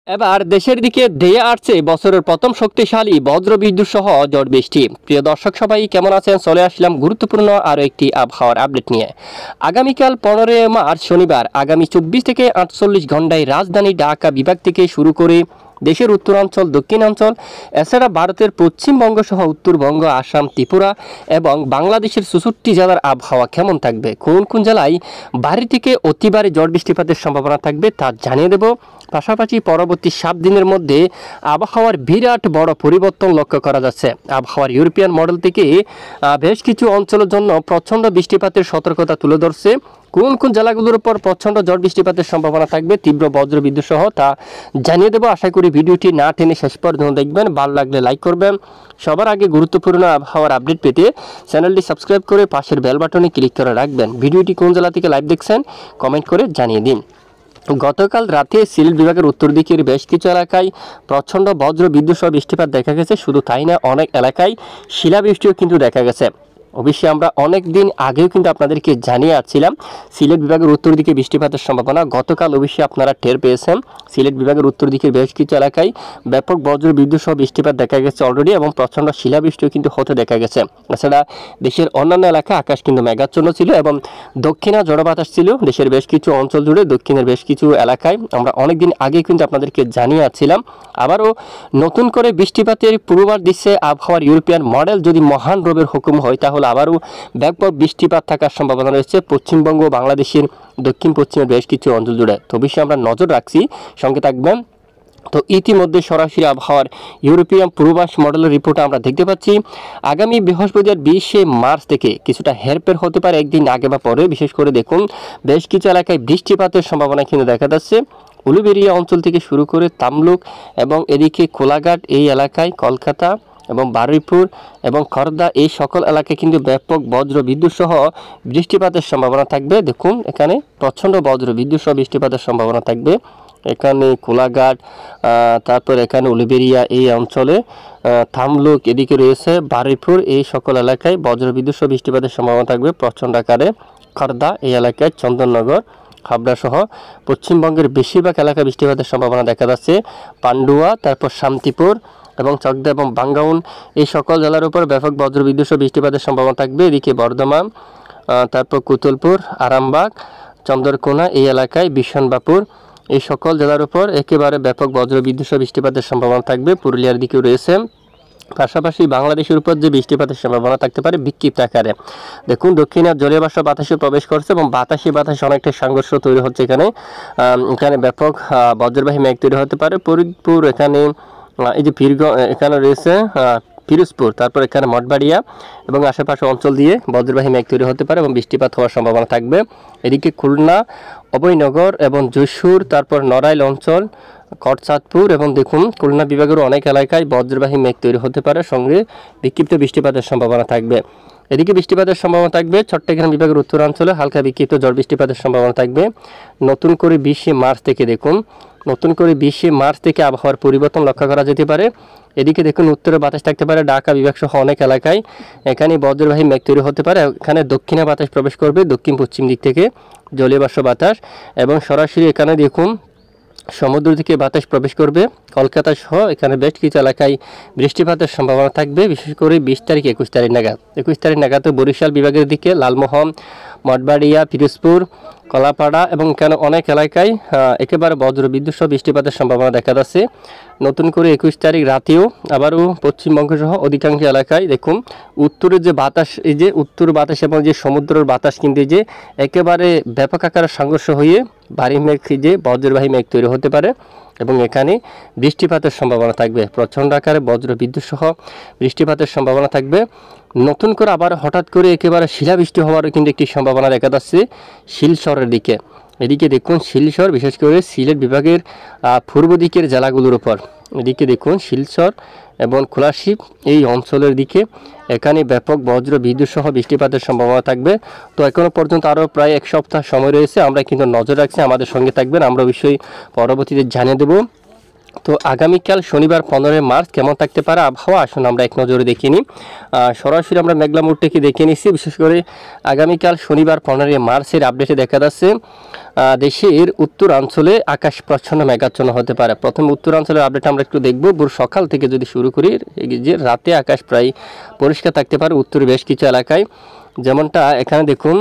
এবার দেশের দিকে ধেয়ে আসছে বছরের প্রথম শক্তিশালী বজ্রবিদ্যুৎ সহ ঝড় বৃষ্টি। প্রিয় দর্শক সবাই কেমন আছেন? চলে আসলাম গুরুত্বপূর্ণ আরও একটি আবহাওয়ার আপডেট নিয়ে। আগামীকাল 15 মার্চ শনিবার আগামী 24 থেকে 48 ঘন্টায় রাজধানী ঢাকা বিভাগ থেকে শুরু করে দেশের উত্তরাঞ্চল, দক্ষিণাঞ্চল, এছাড়া ভারতের পশ্চিমবঙ্গ সহ উত্তরবঙ্গ, আসাম, ত্রিপুরা এবং বাংলাদেশের 64 জেলার আবহাওয়া কেমন থাকবে, কোন কোন জেলায় ভারী থেকে অতি ভারী ঝড় বৃষ্টিপাতের সম্ভাবনা থাকবে তা জানিয়ে দেব। পাশাপাশি পরবর্তী 7 দিনের মধ্যে আবহাওয়ার বিরাট বড় পরিবর্তন লক্ষ্য করা যাচ্ছে। আবহাওয়ার ইউরোপিয়ান মডেল থেকে বেশ কিছু অঞ্চলের জন্য প্রচণ্ড বৃষ্টিপাতের সতর্কতা তুলে ধরছে। কোন কোন জেলাগুলোর উপর প্রচণ্ড ঝড় বৃষ্টিপাতের সম্ভাবনা থাকবে, তীব্র বজ্রবিদ্যুৎ সহ, তা জানিয়ে দেবো। আশা করি ভিডিওটি না টেনে শেষ পর্যন্ত দেখবেন। ভালো লাগলে লাইক করবেন। সবার আগে গুরুত্বপূর্ণ আবহাওয়ার আপডেট পেতে চ্যানেলটি সাবস্ক্রাইব করে পাশের বেল বাটনে ক্লিক করে রাখবেন। ভিডিওটি কোন জেলা থেকে লাইভ দেখছেন কমেন্ট করে জানিয়ে দিন। গতকাল রাতে সিলেট বিভাগের উত্তর দিকের বেশ কিছু এলাকায় প্রচণ্ড বজ্র বিদ্যুৎ সহ বৃষ্টিপাত দেখা গেছে। শুধু তাই না, অনেক এলাকায় শিলাবৃষ্টিও কিন্তু দেখা গেছে। অবশ্যই আমরা অনেক দিন আগেও কিন্তু আপনাদেরকে জানিয়ে আসছিলাম সিলেট বিভাগের উত্তর দিকে বৃষ্টিপাতের সম্ভাবনা। গতকাল অবশ্যই আপনারা টের পেয়েছেন সিলেট বিভাগের উত্তর দিকের বেশ কিছু এলাকায় ব্যাপক বজ্র বিদ্যুৎ সহ বৃষ্টিপাত দেখা গেছে অলরেডি, এবং প্রচণ্ড শিলাবৃষ্টিও কিন্তু হতে দেখা গেছে। এছাড়া দেশের অন্যান্য এলাকা আকাশ কিন্তু মেঘাচ্ছন্ন ছিল এবং দক্ষিণা ঝড়ো বাতাস ছিল দেশের বেশ কিছু অঞ্চল জুড়ে। দক্ষিণের বেশ কিছু এলাকায় আমরা অনেক দিন আগে কিন্তু আপনাদেরকে জানিয়ে আসছিলাম। আবারও নতুন করে বৃষ্টিপাতের পূর্বাভাস দিচ্ছে আবহাওয়ার ইউরোপিয়ান মডেল। যদি মহান রবের হুকুম হয় তাহলে আবারও ব্যাপক বৃষ্টিপাত থাকার সম্ভাবনা রয়েছে পশ্চিমবঙ্গ, বাংলাদেশের দক্ষিণ পশ্চিমের বেশ কিছু অঞ্চল জুড়ে। তো অবশ্যই আমরা নজর রাখছি, সঙ্গে থাকবেন। তো ইতিমধ্যে সরাসরি আবহাওয়ার ইউরোপিয়ান পূর্বাভাস মডেলের রিপোর্ট আমরা দেখতে পাচ্ছি আগামী বৃহস্পতিবার 20 মার্চ থেকে কিছুটা হেরফের হতে পারে একদিন আগে বা পরে। বিশেষ করে দেখুন বেশ কিছু এলাকায় বৃষ্টিপাতের সম্ভাবনা কিন্তু দেখা যাচ্ছে। উলুবেড়িয়া অঞ্চল থেকে শুরু করে তামলুক এবং এদিকে কোলাঘাট, এই এলাকায় কলকাতা এবং বারুইপুর এবং খড়দা, এই সকল এলাকায় কিন্তু ব্যাপক বজ্র বিদ্যুৎ সহ বৃষ্টিপাতের সম্ভাবনা থাকবে। দেখুন এখানে প্রচণ্ড বজ্র বিদ্যুৎ সহ বৃষ্টিপাতের সম্ভাবনা থাকবে। এখানে কোলাঘাট, তারপর এখানে উলুবেড়িয়া এই অঞ্চলে, থামলুক এদিকে রয়েছে বারুইপুর, এই সকল এলাকায় বজ্রবিদ্যুৎ সহ বৃষ্টিপাতের সম্ভাবনা থাকবে প্রচণ্ড আকারে। খড়দা এই এলাকায়, চন্দননগর, হাবড়া সহ পশ্চিমবঙ্গের বেশিরভাগ এলাকায় বৃষ্টিপাতের সম্ভাবনা দেখা যাচ্ছে। পান্ডুয়া, তারপর শান্তিপুর এবং চকদা এবং বাঙ্গাউন, এই সকল জেলার উপর ব্যাপক বজ্রবিদ্যুৎ সহ বৃষ্টিপাতের সম্ভাবনা থাকবে। এদিকে বর্ধমান, তারপর কুতুলপুর, আরামবাগ, চন্দ্রকোনা এই এলাকায়, বিশনবাপুর, এই সকল জেলার উপর একেবারে ব্যাপক বজ্রবিদ্যুৎ সহ বৃষ্টিপাতের সম্ভাবনা থাকবে। পুরুলিয়ার দিকেও রয়েছে। পাশাপাশি বাংলাদেশের উপর যে বৃষ্টিপাতের সম্ভাবনা থাকতে পারে বিক্ষিপ্ত আকারে। দেখুন দক্ষিণের জলীয় বাষ্প বাতাসে প্রবেশ করছে এবং বাতাসে অনেকটা সংঘর্ষ তৈরি হচ্ছে। এখানে ব্যাপক বজ্রবাহী মেঘ তৈরি হতে পারে। ফরিদপুর, এখানে এই যে এখানে রয়েছে পিরোজপুর, তারপর এখানে মঠবাড়িয়া এবং আশেপাশে অঞ্চল দিয়ে বজ্রবাহী মেঘ তৈরি হতে পারে এবং বৃষ্টিপাত হওয়ার সম্ভাবনা থাকবে। এদিকে খুলনা, অভয়নগর এবং যশোর, তারপর নড়াইল অঞ্চল, কটচাঁদপুর এবং দেখুন খুলনা বিভাগের অনেক এলাকায় বজ্রবাহী মেঘ তৈরি হতে পারে, সঙ্গে বিক্ষিপ্ত বৃষ্টিপাতের সম্ভাবনা থাকবে। এদিকে বৃষ্টিপাতের সম্ভাবনা থাকবে চট্টগ্রাম বিভাগের উত্তরাঞ্চলে, হালকা বিক্ষিপ্ত ঝড় বৃষ্টিপাতের সম্ভাবনা থাকবে। নতুন করে 20 মার্চ থেকে দেখুন, নতুন করে 20 মার্চ থেকে আবহাওয়ার পরিবর্তন লক্ষ্য করা যেতে পারে। এদিকে দেখুন উত্তরে বাতাস থাকতে পারে ঢাকা বিভাগ সহ অনেক এলাকায়, এখানে বজ্রবাহী মেঘ তৈরি হতে পারে। এখানে দক্ষিণে বাতাস প্রবেশ করবে দক্ষিণ পশ্চিম দিক থেকে, জলীয় বাষ্প বাতাস, এবং সরাসরি এখানে দেখুন সমুদ্র থেকে বাতাস প্রবেশ করবে কলকাতা সহ এখানে বেশ কিছু এলাকায় বৃষ্টিপাতের সম্ভাবনা থাকবে। বিশেষ করে 20 তারিখ 21 তারিখ নাগাদ। 21 তারিখ নাগাদ বরিশাল বিভাগের দিকে লালমোহন, মঠবাড়িয়া, পিরোজপুর, কলাপাড়া এবং এখানে অনেক এলাকায় একেবারে বজ্রবিদ্যুৎ সহ বৃষ্টিপাতের সম্ভাবনা দেখা যাচ্ছে। নতুন করে 21 তারিখ রাতেও আবারও পশ্চিমবঙ্গ সহ অধিকাংশ এলাকায় দেখুন উত্তরের যে বাতাস, এই যে উত্তর বাতাস এবং যে সমুদ্রের বাতাস কিন্তু যে একেবারে ব্যাপক আকারে সংঘর্ষ হয়ে ভারী মেঘ, যে বজ্রবাহী মেঘ তৈরি হতে পারে এবং এখানে বৃষ্টিপাতের সম্ভাবনা থাকবে। প্রচণ্ড আকারে বজ্রবিদ্যুৎ সহ বৃষ্টিপাতের সম্ভাবনা থাকবে। নতুন করে আবার হঠাৎ করে একেবারে শিলাবৃষ্টি হওয়ারও কিন্তু একটি সম্ভাবনা দেখা যাচ্ছে শিলচরের দিকে। এদিকে দেখুন শিলচর, বিশেষ করে সিলেট বিভাগের পূর্ব দিকের জেলাগুলোর উপর, এদিকে দেখুন শিলচর এবং খুলশী এই অঞ্চলের দিকে এখানে ব্যাপক বজ্র বিদ্যুৎ সহ বৃষ্টিপাতের সম্ভাবনা থাকবে। তো এখনো পর্যন্ত আরও প্রায় 1 সপ্তাহ সময় রয়েছে, আমরা কিন্তু নজর রাখছি, আমাদের সঙ্গে থাকবেন, আমরা অবশ্যই পরবর্তীতে জানিয়ে দেব তো আগামীকাল শনিবার 15 মার্চ কেমন থাকতে পারে আবহাওয়া, আসুন আমরা এক নজরে দেখে নিই। সরাসরি আমরা মেঘলা মুডটাকে দেখে নিচ্ছি। বিশেষ করে আগামীকাল শনিবার 15 মার্চের আপডেটে দেখা যাচ্ছে দেশের উত্তরাঞ্চলে আকাশ প্রচ্ছন্ন মেঘাচ্ছন্ন হতে পারে। প্রথম উত্তরাঞ্চলের আপডেট আমরা একটু দেখব। ভোর সকাল থেকে যদি শুরু করি, যে রাতে আকাশ প্রায় পরিষ্কার থাকতে পারে উত্তরের বেশ কিছু এলাকায়, যেমনটা এখানে দেখুন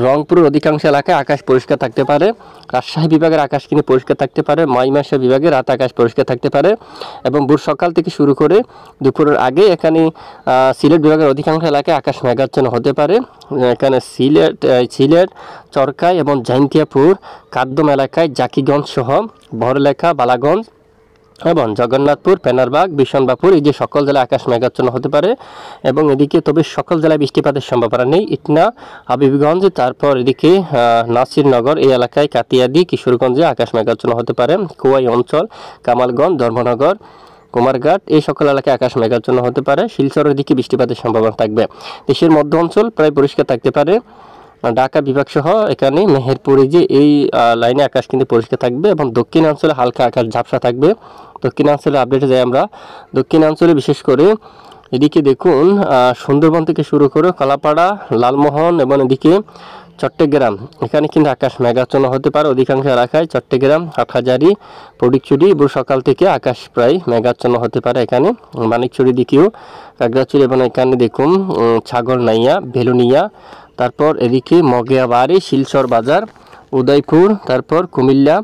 রংপুরের অধিকাংশ এলাকায় আকাশ পরিষ্কার থাকতে পারে। রাজশাহী বিভাগের আকাশ কিন্তু পরিষ্কার থাকতে পারে। ময়মনসিংহ বিভাগে রাত আকাশ পরিষ্কার থাকতে পারে এবং ভোর সকাল থেকে শুরু করে দুপুরের আগে এখানে সিলেট বিভাগের অধিকাংশ এলাকায় আকাশ মেঘাচ্ছন্ন হতে পারে। এখানে সিলেট চরকায় এবং জাইন্তিয়াপুর কাদ্দম এলাকায় জাকিগঞ্জ সহ বড়লেখা বালাগঞ্জ এবং জগন্নাথপুর পেনারবাগ বিশনবাপুর এই যে সকল জেলায় আকাশ মেঘাচ্ছন্ন হতে পারে এবং এদিকে তবে সকল জেলায় বৃষ্টিপাতের সম্ভাবনা নেই। ইটনা হাবিবগঞ্জ তারপর এদিকে নাসিরনগর এই এলাকায় কাতিয়াদি কিশোরগঞ্জে আকাশ মেঘাচ্ছন্ন হতে পারে। খোয়াই অঞ্চল কামালগঞ্জ ধর্মনগর কুমারঘাট এই সকল এলাকায় আকাশ মেঘাচ্ছন্ন হতে পারে। শিলচরের দিকে বৃষ্টিপাতের সম্ভাবনা থাকবে। দেশের মধ্য অঞ্চল প্রায় পরিষ্কার থাকতে পারে। ঢাকা বিভাগ সহ এখানে মেহেরপুরে যে এই লাইনে আকাশ কিন্তু পরিষ্কার থাকবে এবং দক্ষিণাঞ্চলে হালকা আকাশ ঝাপসা থাকবে। দক্ষিণাঞ্চলে আপডেটে যাই আমরা। দক্ষিণাঞ্চলে বিশেষ করে এদিকে দেখুন সুন্দরবন থেকে শুরু করে কলাপাড়া লালমোহন এবং এদিকে চট্টগ্রাম এখানে কিন্তু আকাশ মেঘাচ্ছন্ন হতে পারে অধিকাংশ এলাকায়। চট্টগ্রাম হাটহাজারী ফটিকছড়ি ভোর সকাল থেকে আকাশ প্রায় মেঘাচ্ছন্ন হতে পারে। এখানে মানিকছড়ি দিকেও কাকড়াছড়ি এবং এখানে দেখুন ছাগলনাইয়া বেলুনিয়া তারপর এদিকে মগিয়াবাড়ি শিলচর বাজার উদয়পুর তারপর কুমিল্লা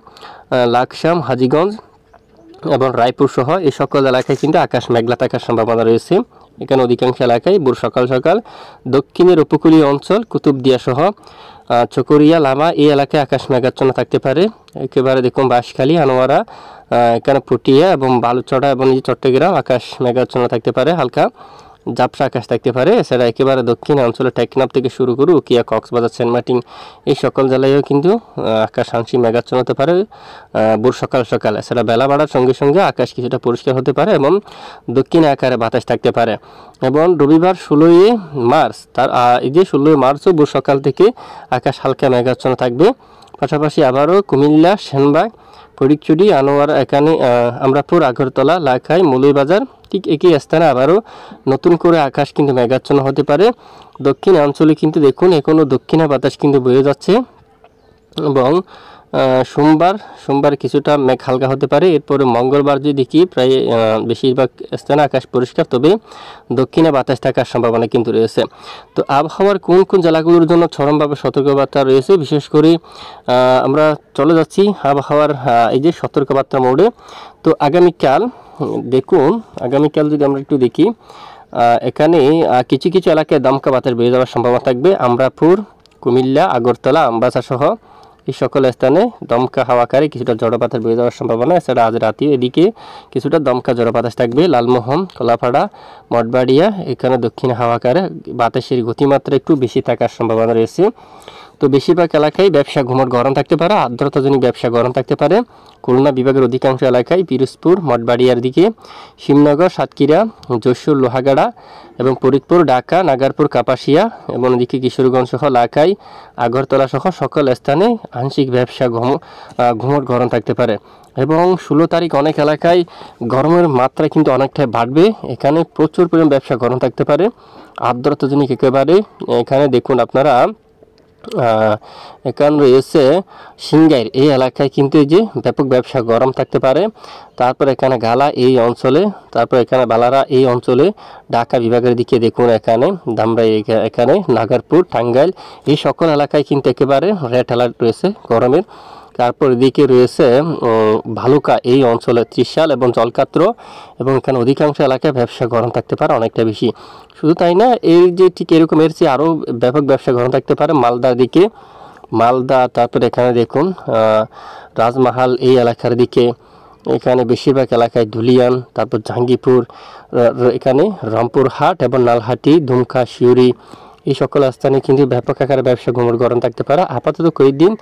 লাকসাম হাজীগঞ্জ এবং রায়পুর সহ এই সকল এলাকায় কিন্তু আকাশ মেঘলা থাকার সম্ভাবনা রয়েছে। এখানে অধিকাংশ এলাকায় ভোর সকাল সকাল দক্ষিণের উপকূলীয় অঞ্চল কুতুবদিয়া সহ চকরিয়া লামা এই এলাকায় আকাশ মেঘাচ্ছন্ন থাকতে পারে। একেবারে দেখুন বাঁশখালী আনোয়ারা এখানে পুটিয়া এবং বালুচড়া এবং চট্টগ্রাম আকাশ মেঘাচ্ছন্ন থাকতে পারে, হালকা ঝাপসা আকাশ থাকতে পারে। এছাড়া একেবারে দক্ষিণ অঞ্চলে টেকনাফ থেকে শুরু করে উকিয়া কক্সবাজার সেন্ট মার্টিন এই সকল জেলায়ও কিন্তু আকাশ আংশিক মেঘাচ্ছন্ন হতে পারে ভোর সকাল সকাল। এছাড়া বেলা বাড়ার সঙ্গে সঙ্গে আকাশ কিছুটা পরিষ্কার হতে পারে এবং দক্ষিণ আকারে বাতাস থাকতে পারে। এবং রবিবার 16 মার্চ এই যে 16 মার্চও ভোর সকাল থেকে আকাশ হালকা মেঘাচ্ছন্ন থাকবে। পাশাপাশি আবারও কুমিল্লা সেনবাগ ফটিকছড়ি আনোয়ারা এখানে আমরাপুর আগরতলা লাখাই মৌলভীবাজার ঠিক একই স্থানে আবারও নতুন করে আকাশ কিন্তু মেঘাচ্ছন্ন হতে পারে। দক্ষিণ অঞ্চলে কিন্তু দেখুন এখনও দক্ষিণা বাতাস কিন্তু বয়ে যাচ্ছে এবং সোমবার কিছুটা মেঘ হালকা হতে পারে। এরপরে মঙ্গলবার যদি দেখি প্রায় বেশিরভাগ স্থানে আকাশ পরিষ্কার, তবে দক্ষিণে বাতাস থাকার সম্ভাবনা কিন্তু রয়েছে। তো আবহাওয়ার কোন কোন জেলাগুলোর জন্য চরমভাবে সতর্কবার্তা রয়েছে, বিশেষ করে আমরা চলে যাচ্ছি আবহাওয়ার এই যে সতর্কবার্তা মোডে। তো আগামীকাল দেখুন, আগামীকাল যদি আমরা একটু দেখি এখানে কিছু কিছু এলাকায় দমকা বাতাস বেড়ে যাওয়ার সম্ভাবনা থাকবে। আমরাপুর কুমিল্লা আগরতলা আমবাসা সহ এই সকল স্থানে দমকা হাওয়াকারে কিছুটা জড়বাতাস বেড়ে যাওয়ার সম্ভাবনা। এছাড়া আজ রাতেও এদিকে কিছুটা দমকা জড়বাতাস থাকবে। লালমোহন কলাপাড়া মঠবাড়িয়া এখানে দক্ষিণ হাওয়াকারে বাতাসের গতিমাত্রা একটু বেশি থাকার সম্ভাবনা রয়েছে। তো বেশিরভাগ এলাকায় ব্যবসা ঘুমট গরম থাকতে পারে, আর্দ্রতাজনিত ব্যবসা গরম থাকতে পারে। খুলনা বিভাগের অধিকাংশ এলাকায় পিরোজপুর মঠবাড়িয়ার দিকে শিবনগর সাতক্ষীরা যশোর লোহাগাড়া এবং ফরিদপুর ঢাকা নাগারপুর কাপাসিয়া এবং এদিকে কিশোরগঞ্জ সহ লাখাই আগরতলা সহ সকল স্থানে আংশিক ব্যবসা ঘুমট গরম থাকতে পারে। এবং 16 তারিখ অনেক এলাকায় গরমের মাত্রা কিন্তু অনেকটাই বাড়বে। এখানে প্রচুর পরিমাণ ব্যবসা গরম থাকতে পারে, আর্দ্রতাজনিত একেবারে। এখানে দেখুন আপনারা এখানে রয়েছে সিংগাইর এই এলাকায় কিন্তু এই যে ব্যাপক ব্যবসা গরম থাকতে পারে। তারপর এখানে গালা এই অঞ্চলে, তারপর এখানে বালারা এই অঞ্চলে, ঢাকা বিভাগের দিকে দেখুন এখানে ধামরাই এখানে নাগারপুর টাঙ্গাইল এই সকল এলাকায় কিন্তু একেবারে রেড অ্যালার্ট রয়েছে গরমের। তারপর এদিকে রয়েছে ভালুকা এই অঞ্চলে ত্রিশাল এবং জলকাত্র এবং এখানে অধিকাংশ এলাকায় ব্যবসা গরম থাকতে পারে অনেকটা বেশি। শুধু তাই না, এই যে ঠিক এরকম এর চেয়ে আরও ব্যাপক ব্যবসা গরম থাকতে পারে মালদার দিকে, মালদা তারপর এখানে দেখুন রাজমহল এই এলাকার দিকে, এখানে বেশিরভাগ এলাকায় ধুলিয়ান, তারপর জাহাঙ্গীরপুর এখানে রংপুরহাট এবং নালহাটি দুমকা শিউরি এই সকল স্থানে কিন্তু ব্যাপক আকারে ব্যবসা ঘুমট গরম থাকতে পারে। আপাতত কয়েকদিন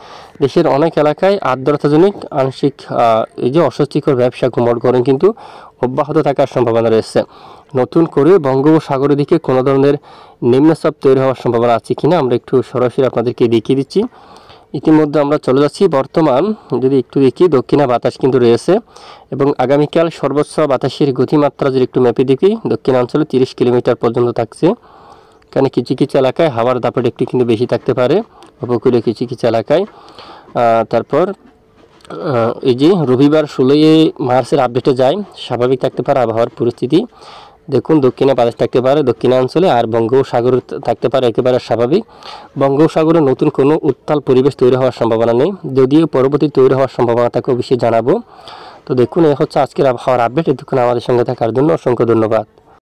দেশের অনেক এলাকায় আর্দ্রতাজনিত আংশিক এই যে অস্বস্তিকর ব্যবসা ঘুমট গরম কিন্তু অব্যাহত থাকার সম্ভাবনা রয়েছে। নতুন করে বঙ্গোপসাগরের দিকে কোনো ধরনের নিম্নচাপ তৈরি হওয়ার সম্ভাবনা আছে কিনা আমরা একটু সরাসরি আপনাদেরকে দেখিয়ে দিচ্ছি। ইতিমধ্যে আমরা চলে যাচ্ছি। বর্তমান যদি একটু দেখি, দক্ষিণা বাতাস কিন্তু রয়েছে এবং আগামীকাল সর্বোচ্চ বাতাসের গতিমাত্রা যদি একটু ম্যাপে দেখি, দক্ষিণাঞ্চলে 30 কিলোমিটার পর্যন্ত থাকছে। এখানে কিছু কিছু এলাকায় হাওয়ার দাপট একটু কিন্তু বেশি থাকতে পারে, উপকূলে কিছু কিছু এলাকায়। তারপর এই যে রবিবার 16 মার্চের আপডেটে যায়, স্বাভাবিক থাকতে পারে আবহাওয়ার পরিস্থিতি। দেখুন দক্ষিণে বাতাস থাকতে পারে দক্ষিণাঞ্চলে, আর বঙ্গোপসাগর থাকতে পারে একেবারে স্বাভাবিক। বঙ্গোপসাগরে নতুন কোনো উত্তাল পরিবেশ তৈরি হওয়ার সম্ভাবনা নেই, যদিও পরবর্তী তৈরি হওয়ার সম্ভাবনা তাকে অবশ্যই জানাবো। তো দেখুন, এই হচ্ছে আজকের আবহাওয়ার আপডেট। এতক্ষণ আমাদের সঙ্গে থাকার জন্য অসংখ্য ধন্যবাদ।